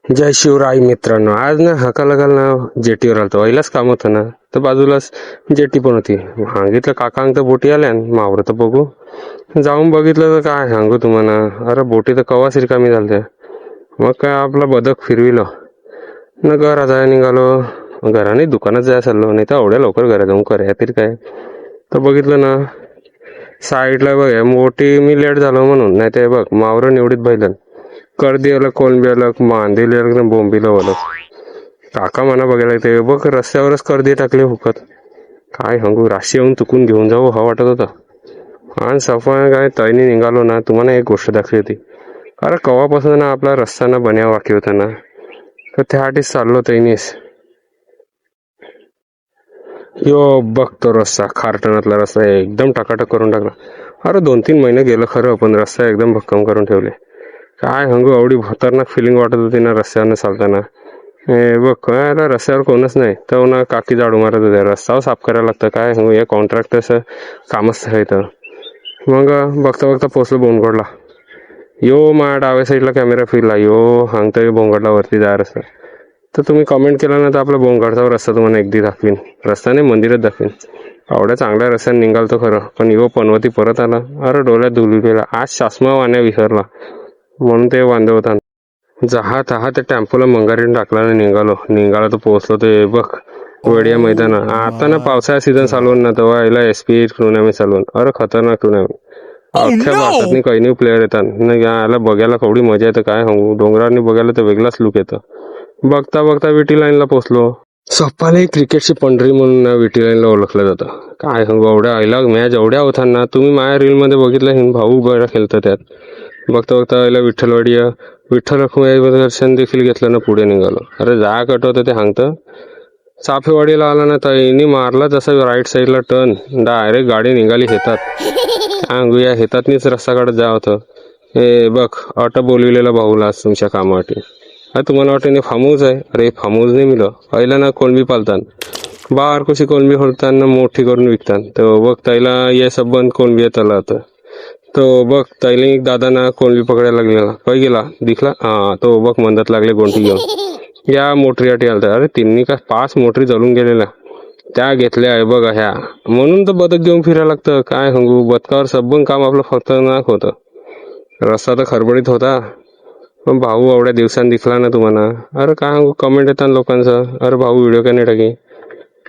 जय शिवराय मित्रांनो. आज ना हकालकाल ना जेटीवर आलतो. पहिलाच काम होतं ना, तर बाजूलाच जेटी पण होती. सांगितलं काकांग तर बोटी आल्या मावर तर बघू. जाऊन बघितलं तर काय सांगू तुम्हाला, अरे बोटी तर कवाच रिकामी झालत्या. मग काय आपला बदक फिरविलं न घरा जाय निघालो. घराने दुकानात जाय चाललो, नाही तर एवढ्या लवकर घरा जाऊन करूया तरी काय. तर बघितलं ना साईडला बघ मोठी मी लेट झालो म्हणून, नाही तर बघ मावरं निवडीत बैलन कर्दी अलग कोलंबी अलग मांदेली अलग बोंबीला अलग. काका म्हणा बघायला ते बघ रस्त्यावरच कर्दी टाकले हुकत. काय सांगू, राशी येऊन चुकून घेऊन जाऊ हा वाटत होता. आणि सफा काय तैनी निघालो ना, तुम्हाला एक गोष्ट दाखली होती. अरे कवापासून ना आपला रस्ता ना बन्या वाकी होता ना, तर त्यासाठीच चाललो तैनीस. यो बघतो रस्ता, खारटणातला रस्ता एकदम टाकाटक करून टाकला. अरे 2-3 महिने गेलं खरं, पण रस्ता एकदम भक्कम करून ठेवले. काय सांगू, एवढी खतरनाक फिलिंग वाटत होती ना रस्त्यानं चालताना. बघ काय रस्त्यावर कोणच नाही तर ना काकी झाडू मारत होत्या. रस्ता साफ करायला लागतं, काय सांगू या कॉन्ट्रॅक्टरचं कामच आहे तर. मग बघता बघता पोचलो बोनगडला. यो माझ्या डाव्या साईडला कॅमेरा फिरला, यो सांगतोय बोंगडला वरती जा रस्ता. तर तुम्ही कमेंट केला ना, तर आपला बोंगडचा रस्ता तुम्हाला एकदी दाखवीन. रस्त्याने मंदिरात दाखवीन. एवढ्या चांगल्या रस्त्याने निघालतो खरं, पण यो पनवती परत आला. अरे डोळ्यात धुली गेला. आज शासमा वाण्या विसरला म्हणून ते वांदे होता. जहा तहा त्या टेम्पोला मंगारीने टाकला आणि निघालो तर पोहोचलो ते बघ वेडिया मैदान. आता ना पावसाळा सीझन चालवून ना, तेव्हा याला SP टुर्नामेंट चालवून, अरे खतरनाक टुर्नामेंट. अख्ख्या भारतातनी काही नाही प्लेअर येतात ना, याला बघायला केवढी मजा येतं काय सांगू. डोंगरांनी बघायला तर वेगळाच लुक येतं. बघता बघता विटी लाईनला पोहोचलो. सप्पाला क्रिकेटची पंढरी म्हणून ना विटी लाईनला ओळखलं जातं. काय सांगू, एवढ्या आईला मॅच एवढ्या होताना, तुम्ही माझ्या रीलमध्ये बघितलं हिन भाऊ बळा खेळतं त्यात. बघता बघता आईला विठ्ठल रखुमाई दर्शन देखील घेतलं ना, पुढे निघालो. अरे जा कटवतं ते सांगतं. चाफेवाडीला आला ना, तैनी मारला जसं राईट साईडला टर्न, डायरेक्ट गाडी निघाली हेतात. सांगू या हेतातनीच रस्ता काढत जा होतं. हे बघ ऑटो बोलविलेला भाऊला तुमच्या कामासाठी. अरे तुम्हाला वाटतं फार्म हाऊस आहे, अरे फार्म हाऊस नाही मिळलं. पहिला ना कोलंबी पालतात बार कशी कोलंबी होताना मोठी करून विकतात. तर बघ त्याला ये सबंध कोलंबी येताला होतं. तो बघ तैली दादा ना कोलंबी पकडायला लागलेला, काय गेला दिखला. तो बघ मंदात लागले गोंटी घेऊन या मोटरीसाठी आलता. अरे तिन्ही का 5 मोटरी जळून गेलेल्या, त्या घेतल्या आहे बघ ह्या. म्हणून तर बदक घेऊन फिरायला लागतं. काय सांगू, बदकावर सबंध काम आपलं खतरनाक होतं. रस्ता तर खडबडीत होता, पण भाऊ एवढ्या दिवसांनी दिसला ना तुम्हाला. अरे काय सांगू, कमेंट येतात लोकांचं, अरे भाऊ व्हिडिओ का नाही टाकी.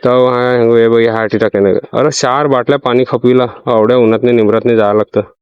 तर हा सांगू हे बघ ह्या टाकाय नाही. अरे 4 बाटल्या पाणी खपविला, एवढ्या उन्हातने निमरातने जावं लागतं.